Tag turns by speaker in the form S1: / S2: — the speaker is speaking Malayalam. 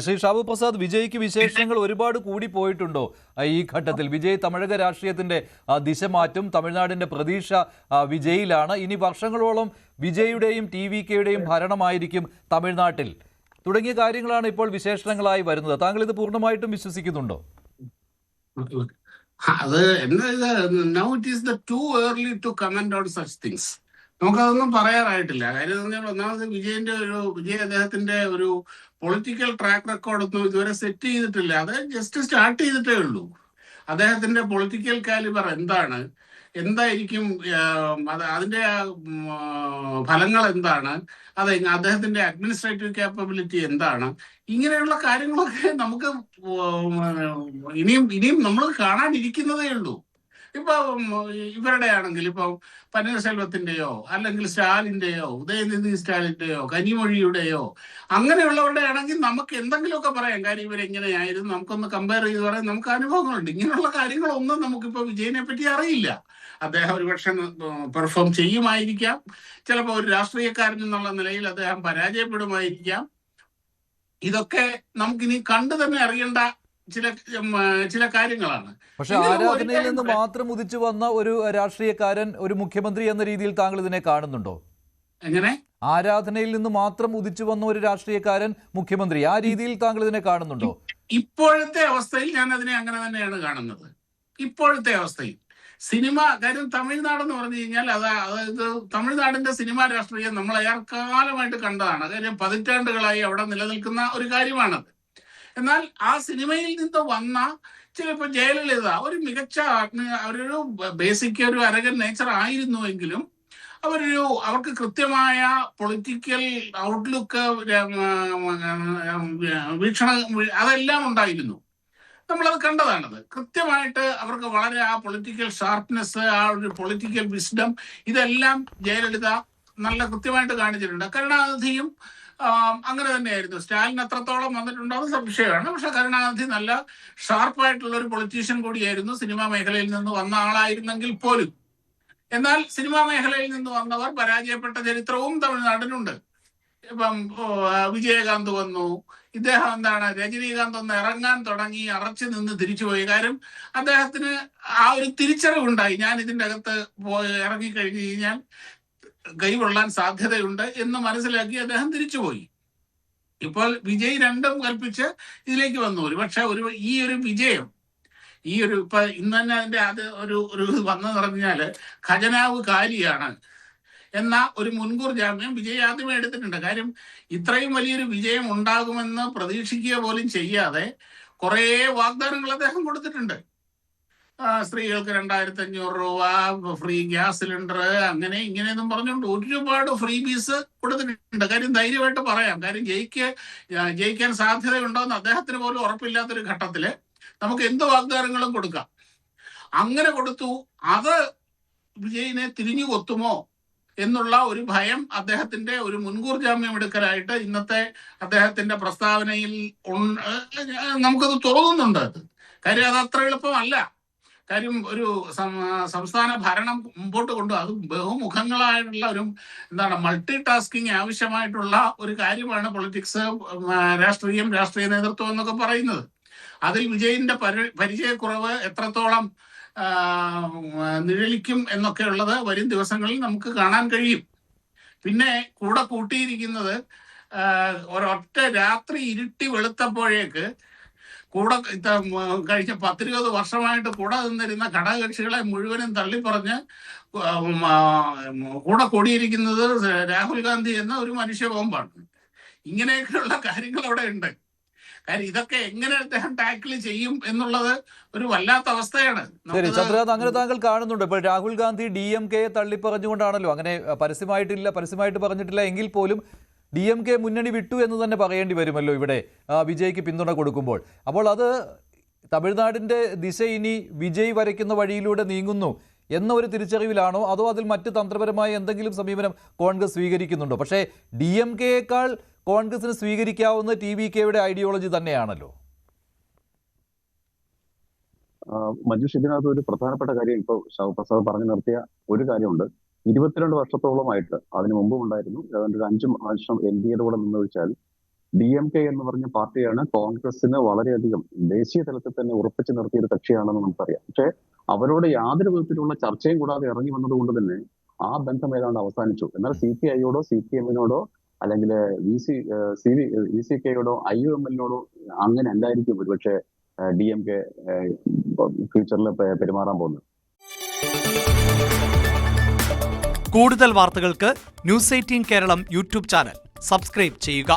S1: ശ്രീ ഷാബു പ്രസാദ്, വിജയ്ക്ക് വിശേഷങ്ങൾ ഒരുപാട് കൂടി പോയിട്ടുണ്ടോ ഈ ഘട്ടത്തിൽ? വിജയ് തമിഴക രാഷ്ട്രീയത്തിന്റെ ദിശ മാറ്റും, തമിഴ്നാടിന്റെ പ്രതീക്ഷ വിജയിലാണ്. ഇനി വർഷങ്ങളോളം വിജയുടെയും TVKയുടെയും ഭരണമായിരിക്കും തമിഴ്നാട്ടിൽ തുടങ്ങിയ കാര്യങ്ങളാണ് ഇപ്പോൾ വിശേഷണങ്ങളായി വരുന്നത്. താങ്കൾ ഇത് പൂർണ്ണമായിട്ടും വിശ്വസിക്കുന്നുണ്ടോ?
S2: അത് now it is the too early to comment on such things. നമുക്കതൊന്നും പറയാറായിട്ടില്ല. കാര്യം ഒന്നാമത് വിജയ് അദ്ദേഹത്തിന്റെ ഒരു പൊളിറ്റിക്കൽ ട്രാക്ക് റെക്കോർഡൊന്നും ഇതുവരെ സെറ്റ് ചെയ്തിട്ടില്ല. അത് ജസ്റ്റ് സ്റ്റാർട്ട് ചെയ്തിട്ടേ ഉള്ളൂ. അദ്ദേഹത്തിന്റെ പൊളിറ്റിക്കൽ കാലിബർ എന്തായിരിക്കും, അതിന്റെ ഫലങ്ങൾ എന്താണ്, അദ്ദേഹത്തിന്റെ അഡ്മിനിസ്ട്രേറ്റീവ് കാപ്പബിലിറ്റി എന്താണ്, ഇങ്ങനെയുള്ള കാര്യങ്ങളൊക്കെ നമുക്ക് ഇനിയും നമ്മൾ കാണാനിരിക്കുന്നതേ ഉള്ളൂ. ഇപ്പൊ ഇവരുടെ ആണെങ്കിൽ ഇപ്പൊ പന്നീർസെൽവത്തിന്റെയോ അല്ലെങ്കിൽ സ്റ്റാലിന്റെയോ ഉദയനിധി സ്റ്റാലിന്റെയോ കനിമൊഴിയുടെയോ അങ്ങനെയുള്ളവരുടെ ആണെങ്കിൽ നമുക്ക് എന്തെങ്കിലുമൊക്കെ പറയാം. കാര്യം ഇവരെങ്ങനെയായിരുന്നു നമുക്കൊന്ന് കമ്പയർ ചെയ്ത് പറയാൻ നമുക്ക് അനുഭവങ്ങളുണ്ട്. ഇങ്ങനെയുള്ള കാര്യങ്ങളൊന്നും നമുക്കിപ്പോ വിജയനെ പറ്റി അറിയില്ല. അദ്ദേഹം ഒരുപക്ഷെ പെർഫോം ചെയ്യുമായിരിക്കാം, ചിലപ്പോൾ ഒരു രാഷ്ട്രീയക്കാരൻ എന്നുള്ള നിലയിൽ അദ്ദേഹം പരാജയപ്പെടുമായിരിക്കാം. ഇതൊക്കെ നമുക്കിനി കണ്ടു തന്നെ അറിയേണ്ട ചില കാര്യങ്ങളാണ്.
S1: പക്ഷെ ആരാധനയിൽ നിന്ന് മാത്രം ഉദിച്ചു വന്ന ഒരു രാഷ്ട്രീയക്കാരൻ ഒരു മുഖ്യമന്ത്രി എന്ന രീതിയിൽ താങ്കൾ ഇതിനെ കാണുന്നുണ്ടോ?
S2: എങ്ങനെ?
S1: ആരാധനയിൽ നിന്ന് മാത്രം ഉദിച്ചു വന്ന ഒരു രാഷ്ട്രീയക്കാരൻ മുഖ്യമന്ത്രി, ആ രീതിയിൽ താങ്കൾ ഇതിനെ കാണുന്നുണ്ടോ?
S2: ഇപ്പോഴത്തെ അവസ്ഥയിൽ ഞാൻ അതിനെ അങ്ങനെ തന്നെയാണ് കാണുന്നത്. ഇപ്പോഴത്തെ അവസ്ഥയിൽ കാര്യം തമിഴ്നാടെന്ന് പറഞ്ഞു കഴിഞ്ഞാൽ അതായത് തമിഴ്നാടിന്റെ സിനിമാ രാഷ്ട്രീയം നമ്മൾ ഏറെക്കാലമായിട്ട് കണ്ടതാണ്. കാര്യം പതിറ്റാണ്ടുകളായി അവിടെ നിലനിൽക്കുന്ന ഒരു കാര്യമാണത്. എന്നാൽ ആ സിനിമയിൽ നിന്ന് വന്ന ചിലപ്പോൾ ജയലളിത ഒരു മികച്ച അവരൊരു ബേസിക് ഒരു അരകൻ നേച്ചർ ആയിരുന്നുവെങ്കിലും അവർക്ക് കൃത്യമായ പൊളിറ്റിക്കൽ ഔട്ട്ലുക്ക്, വീക്ഷണം അതെല്ലാം ഉണ്ടായിരുന്നു. നമ്മളത് കണ്ടതാണത്. കൃത്യമായിട്ട് അവർക്ക് വളരെ ആ പൊളിറ്റിക്കൽ ഷാർപ്നെസ്, ആ ഒരു പൊളിറ്റിക്കൽ വിസ്ഡം, ഇതെല്ലാം ജയലളിത നല്ല കൃത്യമായിട്ട് കാണിച്ചിട്ടുണ്ട്. കരുണാനിധിയും അങ്ങനെ തന്നെയായിരുന്നു. സ്റ്റാലിൻ അത്രത്തോളം വന്നിട്ടുണ്ടോ അത് സംശയമാണ്. പക്ഷെ കരുണാനിധി നല്ല ഷാർപ്പായിട്ടുള്ള ഒരു പൊളിറ്റീഷ്യൻ കൂടിയായിരുന്നു. സിനിമാ മേഖലയിൽ നിന്ന് വന്ന ആളായിരുന്നെങ്കിൽ പോലും. എന്നാൽ സിനിമാ മേഖലയിൽ നിന്ന് വന്നവർ പരാജയപ്പെട്ട ചരിത്രവും തമിഴ്നാടിനുണ്ട്. ഇപ്പം വിജയകാന്ത് വന്നു, ഇദ്ദേഹം രജനീകാന്ത് ഒന്ന് ഇറങ്ങാൻ തുടങ്ങി, അറച്ചു നിന്ന് തിരിച്ചുപോയി. കാര്യം അദ്ദേഹത്തിന് ആ ഒരു തിരിച്ചറിവുണ്ടായി, ഞാൻ ഇതിൻ്റെ അകത്ത് ഇറങ്ങിക്കഴിഞ്ഞു കഴിഞ്ഞാൽ കൈകൊള്ളാൻ സാധ്യതയുണ്ട് എന്ന് മനസ്സിലാക്കി അദ്ദേഹം തിരിച്ചുപോയി. ഇപ്പോൾ വിജയ് രണ്ടും കൽപ്പിച്ച് ഇതിലേക്ക് വന്നു. ഒരുപക്ഷെ ഈ ഒരു വിജയം ഇപ്പൊ ഇന്ന് തന്നെ അതിന്റെ ഒരു വന്നു പറഞ്ഞാല് ഖജനാവ് കാലിയാണ് എന്ന ഒരു മുൻകൂർ ജാമ്യം വിജയ് ആദ്യമേ എടുത്തിട്ടുണ്ട്. കാര്യം ഇത്രയും വലിയൊരു വിജയം ഉണ്ടാകുമെന്ന് പ്രതീക്ഷിക്കുക പോലും ചെയ്യാതെ കുറെ വാഗ്ദാനങ്ങൾ അദ്ദേഹം കൊടുത്തിട്ടുണ്ട്. സ്ത്രീകൾക്ക് 2500 രൂപ, ഫ്രീ ഗ്യാസ് സിലിണ്ടർ, അങ്ങനെ ഇങ്ങനെയൊന്നും പറഞ്ഞുകൊണ്ട് ഒരുപാട് ഫ്രീ ബീസ് കൊടുത്തിട്ടുണ്ട്. കാര്യം ധൈര്യമായിട്ട് പറയാം. കാര്യം ജയിക്കാൻ സാധ്യതയുണ്ടോന്ന് അദ്ദേഹത്തിന് പോലും ഉറപ്പില്ലാത്തൊരു ഘട്ടത്തില് നമുക്ക് എന്ത് വാഗ്ദാനങ്ങളും കൊടുക്കാം. അങ്ങനെ കൊടുത്തു. അത് വിജയിനെ തിരിഞ്ഞു കൊത്തുമോ എന്നുള്ള ഒരു ഭയം അദ്ദേഹത്തിന്റെ ഒരു മുൻകൂർ ജാമ്യം എടുക്കലായിട്ട് ഇന്നത്തെ അദ്ദേഹത്തിന്റെ പ്രസ്താവനയിൽ നമുക്കത് തോന്നുന്നുണ്ട്. കാര്യം അത് അത്ര എളുപ്പമല്ല. കാര്യം ഒരു സംസ്ഥാന ഭരണം മുമ്പോട്ട് അത് ബഹുമുഖങ്ങളായിട്ടുള്ള ഒരു മൾട്ടി ടാസ്കിങ് ആവശ്യമായിട്ടുള്ള ഒരു കാര്യമാണ് പൊളിറ്റിക്സ്, രാഷ്ട്രീയ നേതൃത്വം എന്നൊക്കെ പറയുന്നത്. അതിൽ വിജയിന്റെ പരിചയക്കുറവ് എത്രത്തോളം നിഴലിക്കും എന്നൊക്കെ ഉള്ളത് വരും ദിവസങ്ങളിൽ നമുക്ക് കാണാൻ കഴിയും. പിന്നെ കൂടെ കൂട്ടിയിരിക്കുന്നത് ഒരൊറ്റ രാത്രി ഇരുട്ടി വെളുത്തപ്പോഴേക്ക് കഴിഞ്ഞ 10-20 വർഷമായിട്ട് കൂടെ നിന്നിരുന്ന ഘടകകക്ഷികളെ മുഴുവനും തള്ളിപ്പറഞ്ഞ് കൂടെ കൂടിയിരിക്കുന്നത് രാഹുൽ ഗാന്ധി എന്ന ഒരു മനുഷ്യ ബോംബാണ്. ഇങ്ങനെയൊക്കെയുള്ള കാര്യങ്ങൾ അവിടെ ഉണ്ട്. കാര്യം ഇതൊക്കെ എങ്ങനെ അദ്ദേഹം ടാക്കിൾ ചെയ്യും എന്നുള്ളത് ഒരു വല്ലാത്ത അവസ്ഥയാണ്.
S1: അങ്ങനെ താങ്കൾ കാണുന്നുണ്ട്. ഇപ്പോൾ രാഹുൽ ഗാന്ധി DMK തള്ളിപ്പറഞ്ഞുകൊണ്ടാണല്ലോ, അങ്ങനെ പരസ്യമായിട്ട് പറഞ്ഞിട്ടില്ല എങ്കിൽ പോലും DMK മുന്നണി വിട്ടു എന്ന് തന്നെ പറയേണ്ടി വരുമല്ലോ ഇവിടെ വിജയ്ക്ക് പിന്തുണ കൊടുക്കുമ്പോൾ. അപ്പോൾ അത് തമിഴ്നാടിൻ്റെ ദിശ ഇനി വിജയ് വരയ്ക്കുന്ന വഴിയിലൂടെ നീങ്ങുന്നു എന്ന ഒരു തിരിച്ചറിവിലാണോ, അതോ അതിൽ മറ്റ് തന്ത്രപരമായ എന്തെങ്കിലും സമീപനം കോൺഗ്രസ് സ്വീകരിക്കുന്നുണ്ടോ? പക്ഷേ DMKയേക്കാൾ കോൺഗ്രസിന് സ്വീകരിക്കാവുന്ന TVKയുടെ ഐഡിയോളജി തന്നെയാണല്ലോ.
S3: മഞ്ജുഷ്, ഇതിനകത്ത് ഒരു പ്രധാനപ്പെട്ട കാര്യം ഇപ്പോൾ ശവപ്രസാദ് പറഞ്ഞു നിർത്തിയ ഒരു കാര്യമുണ്ട്. 22 വർഷത്തോളമായിട്ട്, അതിനു മുമ്പും ഉണ്ടായിരുന്നു, ഏതാണ്ട് ഒരു 5 വർഷം NDAയുടെ കൂടെ നിന്ന് വെച്ചാൽ DMK എന്ന് പറഞ്ഞ പാർട്ടിയാണ് കോൺഗ്രസിന് വളരെയധികം ദേശീയ തലത്തിൽ തന്നെ ഉറപ്പിച്ചു നിർത്തിയ ഒരു കക്ഷിയാണെന്ന് നമുക്കറിയാം. പക്ഷെ അവരോട് യാതൊരു വിധത്തിലുള്ള ചർച്ചയും കൂടാതെ ഇറങ്ങി വന്നതുകൊണ്ട് തന്നെ ആ ബന്ധം ഏതാണ്ട് അവസാനിച്ചു. എന്നാൽ CPI-യോടോ CPM-നോടോ അല്ലെങ്കിൽ VCK-യോടോ IUML-നോടോ അങ്ങനെ അല്ലായിരിക്കും ഒരുപക്ഷെ DMK ഫ്യൂച്ചറിൽ പെരുമാറാൻ പോകുന്നത്.
S4: കൂടുതൽ വാർത്തകൾക്ക് News 18 Keralam YouTube channel subscribe ചെയ്യുക.